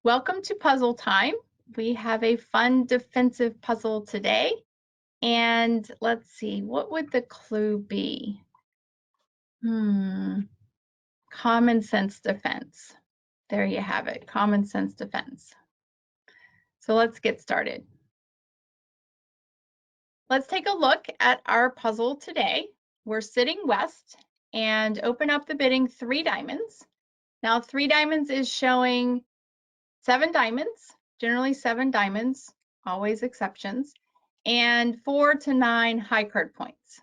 Welcome to puzzle time. We have a fun defensive puzzle today. And let's see, what would the clue be? Common sense defense. There you have it, common sense defense. So let's get started. Let's take a look at our puzzle today. We're sitting west and open up the bidding 3 diamonds. Now 3 diamonds is showing 7 diamonds, generally 7 diamonds, always exceptions, and 4 to 9 high card points.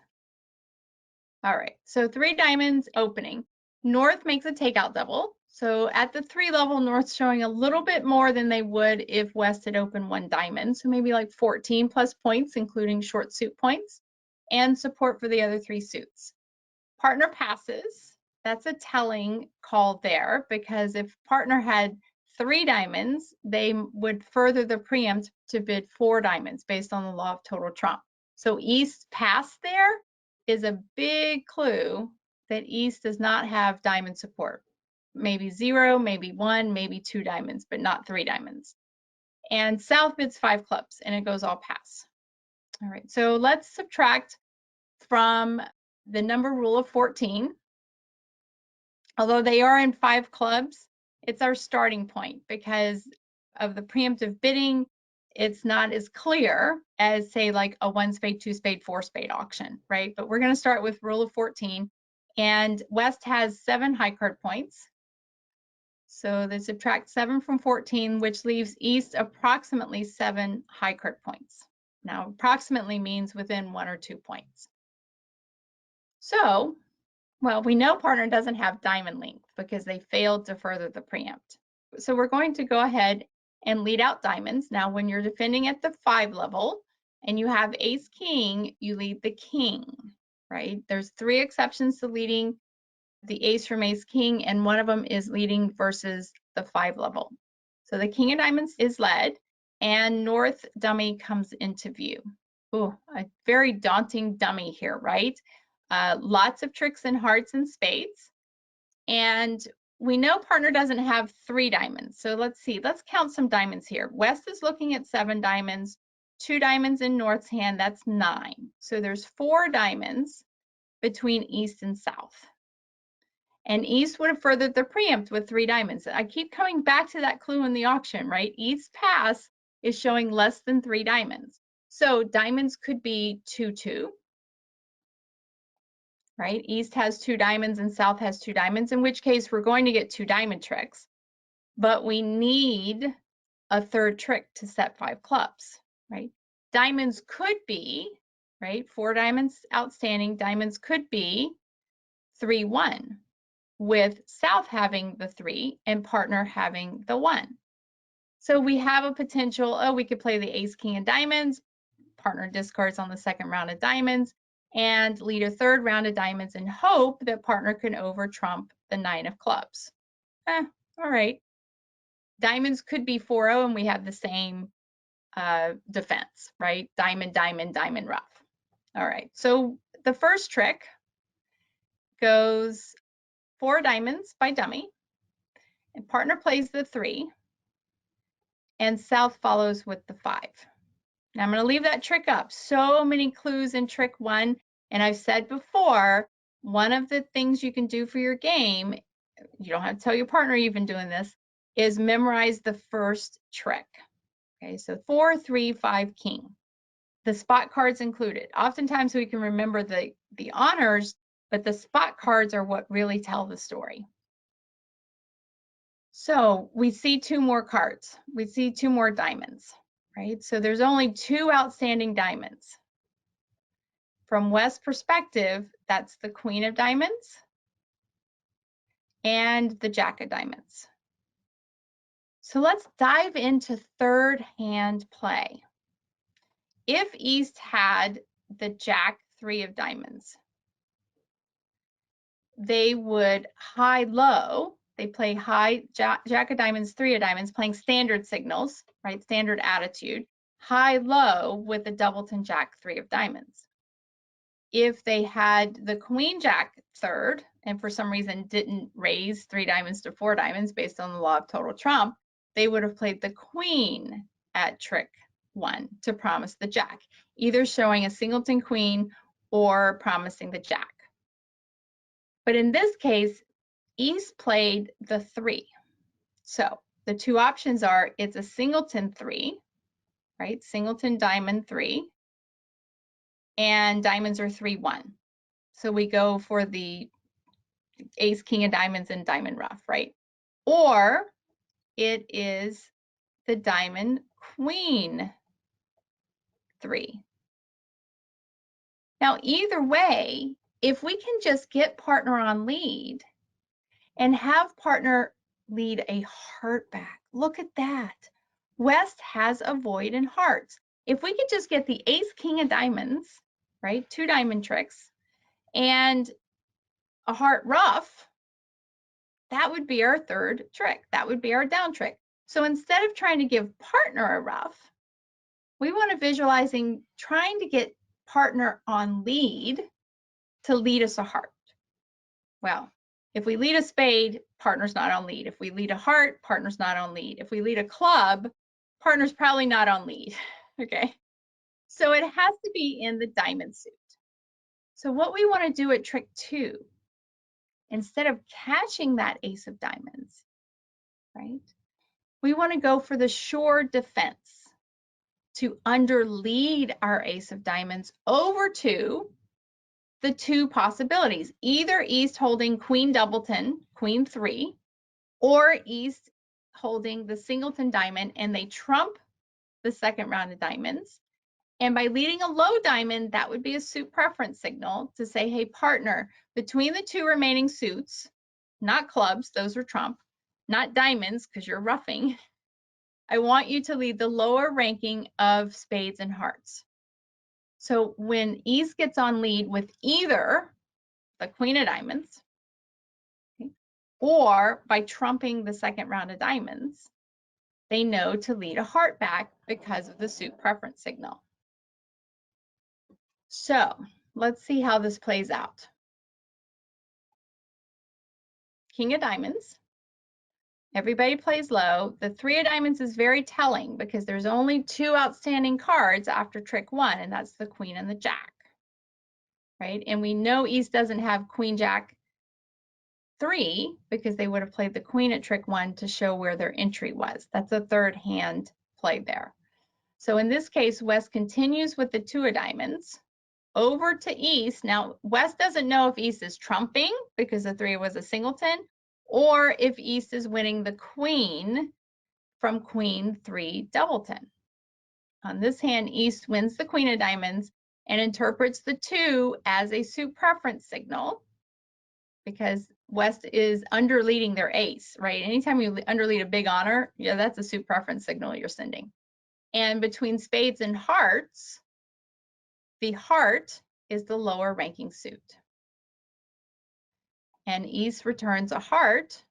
All right, so 3 diamonds opening. North makes a takeout double. So at the 3 level, North's showing a little bit more than they would if West had opened 1 diamond. So maybe like 14 plus points, including short suit points, and support for the other 3 suits. Partner passes. That's a telling call there, because if partner had 3 diamonds, they would further the preempt to bid 4 diamonds based on the law of total trump. So East pass there is a big clue that East does not have diamond support. Maybe 0, maybe 1, maybe 2 diamonds, but not 3 diamonds. And South bids 5 clubs and it goes all pass. All right, so let's subtract from the number rule of 14. Although they are in 5 clubs, it's our starting point because of the preemptive bidding. It's not as clear as, say, like a 1 spade, 2 spade, 4 spade auction, right? But we're going to start with rule of 14. And West has 7 high card points. So they subtract 7 from 14, which leaves East approximately 7 high card points. Now, approximately means within 1 or 2 points. So, well, we know partner doesn't have diamond length because they failed to further the preempt. So we're going to go ahead and lead out diamonds. Now, when you're defending at the 5 level and you have ace king, you lead the king, right? There's 3 exceptions to leading the ace from ace king, and one of them is leading versus the 5 level. So the king of diamonds is led, and North dummy comes into view. Ooh, a very daunting dummy here, right? Lots of tricks and hearts and spades. And we know partner doesn't have 3 diamonds. So let's see, let's count some diamonds here. West is looking at 7 diamonds, 2 diamonds in North's hand, that's 9. So there's 4 diamonds between East and South. And East would have furthered the preempt with 3 diamonds. I keep coming back to that clue in the auction, right? East pass is showing less than 3 diamonds. So diamonds could be 2-2. Right? East has 2 diamonds and South has 2 diamonds, in which case we're going to get 2 diamond tricks. But we need a 3rd trick to set 5 clubs, right? Diamonds could be, right? 4 diamonds outstanding. Diamonds could be 3-1, with South having the 3 and partner having the 1. So we have a potential, oh, we could play the ace king of diamonds, partner discards on the 2nd round of diamonds, and lead a 3rd round of diamonds and hope that partner can over trump the 9 of clubs. All right. Diamonds could be 4-0 and we have the same defense, right? Diamond, diamond, diamond, rough. All right, so the first trick goes 4 diamonds by dummy, and partner plays the 3, and South follows with the 5. Now I'm going to leave that trick up. So many clues in trick 1. And I've said before, one of the things you can do for your game, you don't have to tell your partner you've been doing this, is memorize the first trick. Okay, so 4, 3, 5, king. The spot cards included. Oftentimes we can remember the honors, but the spot cards are what really tell the story. So we see 2 more cards. We see 2 more diamonds. Right? So there's only 2 outstanding diamonds. From West's perspective, that's the queen of diamonds and the jack of diamonds. So let's dive into 3rd hand play. If East had the jack 3 of diamonds, they would high low. They play high jack of diamonds, 3 of diamonds, playing standard signals, right? Standard attitude. High low with the doubleton jack 3 of diamonds. If they had the queen jack 3rd and for some reason didn't raise 3 diamonds to 4 diamonds based on the law of total trump, they would have played the queen at trick 1 to promise the jack, either showing a singleton queen or promising the jack. But in this case, East played the 3. So the two options are, it's a singleton 3, right? Singleton diamond 3, and diamonds are 3-1. So we go for the ace, king of diamonds and diamond rough, right? Or it is the diamond queen 3. Now, either way, if we can just get partner on lead and have partner lead a heart back, look at that. West has a void in hearts. If we could just get the ace, king of diamonds, right? 2 diamond tricks and a heart rough, that would be our third trick. That would be our down trick. So instead of trying to give partner a rough, we want to visualizing trying to get partner on lead to lead us a heart. Well, if we lead a spade, partner's not on lead. If we lead a heart, partner's not on lead. If we lead a club, partner's probably not on lead, okay? So it has to be in the diamond suit. So what we want to do at trick 2, instead of catching that ace of diamonds, right, we want to go for the sure defense to underlead our ace of diamonds over to the 2 possibilities, either East holding queen doubleton, queen 3, or East holding the singleton diamond and they trump the second round of diamonds. And by leading a low diamond, that would be a suit preference signal to say, hey, partner, between the 2 remaining suits, not clubs, those are trump, not diamonds, because you're roughing, I want you to lead the lower ranking of spades and hearts. So when East gets on lead with either the queen of diamonds, okay, or by trumping the second round of diamonds, they know to lead a heart back because of the suit preference signal. So let's see how this plays out. King of diamonds. Everybody plays low. The 3 of diamonds is very telling because there's only 2 outstanding cards after trick 1, and that's the queen and the jack, right? And we know East doesn't have queen jack 3 because they would have played the queen at trick 1 to show where their entry was. That's a third hand play there. So in this case, West continues with the 2 of diamonds over to East. Now, West doesn't know if East is trumping because the 3 was a singleton, or if East is winning the queen from queen 3 doubleton. On this hand, East wins the queen of diamonds and interprets the 2 as a suit preference signal because West is underleading their ace, right? Anytime you underlead a big honor, yeah, that's a suit preference signal you're sending. And between spades and hearts, the heart is the lower ranking suit. And East returns a heart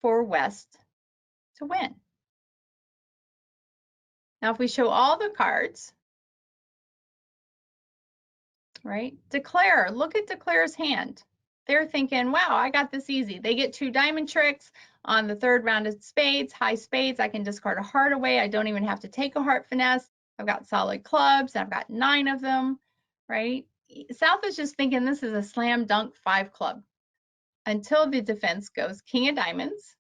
for West to win. Now, if we show all the cards, right? Declare, look at Declare's hand. They're thinking, wow, I got this easy. They get 2 diamond tricks on the 3rd round of spades, high spades. I can discard a heart away. I don't even have to take a heart finesse. I've got solid clubs. I've got 9 of them, right? South is just thinking this is a slam dunk 5 club until the defense goes king of diamonds,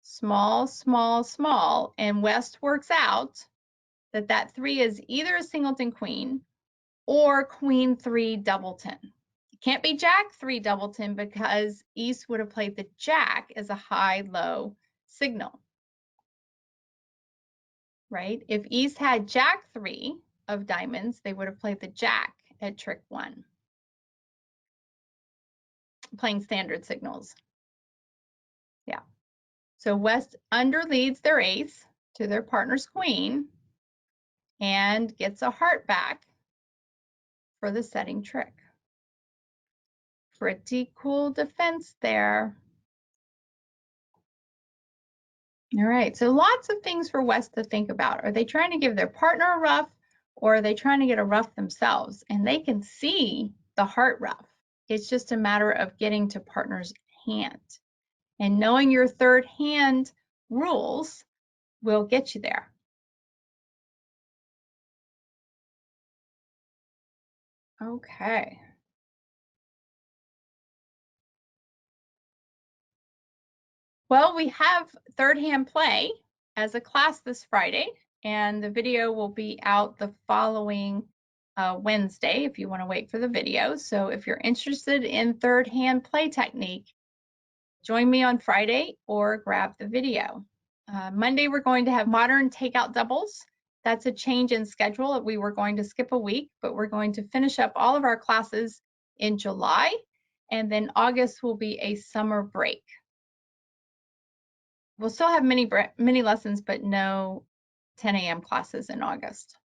small, small, small, and West works out that that 3 is either a singleton queen or queen 3 doubleton. It can't be jack 3 doubleton because East would have played the jack as a high-low signal, right? If East had jack 3 of diamonds, they would have played the jack at trick 1, playing standard signals. Yeah. So West underleads their ace to their partner's queen and gets a heart back for the setting trick. Pretty cool defense there. All right, so lots of things for West to think about. Are they trying to give their partner a rough, or are they trying to get a rough themselves? And they can see the heart rough. It's just a matter of getting to partner's hand. And knowing your third hand rules will get you there. Okay. Well, we have Third Hand Play as a class this Friday, and the video will be out the following Wednesday if you want to wait for the video. So if you're interested in Third Hand Play technique, join me on Friday or grab the video. Monday, we're going to have Modern Takeout Doubles. That's a change in schedule. We were going to skip a week, but we're going to finish up all of our classes in July, and then August will be a summer break. We'll still have mini lessons, but no 10 a.m. classes in August.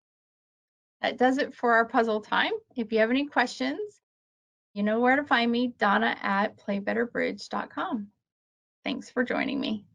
That does it for our puzzle time. If you have any questions, you know where to find me, Donna@playbetterbridge.com. Thanks for joining me.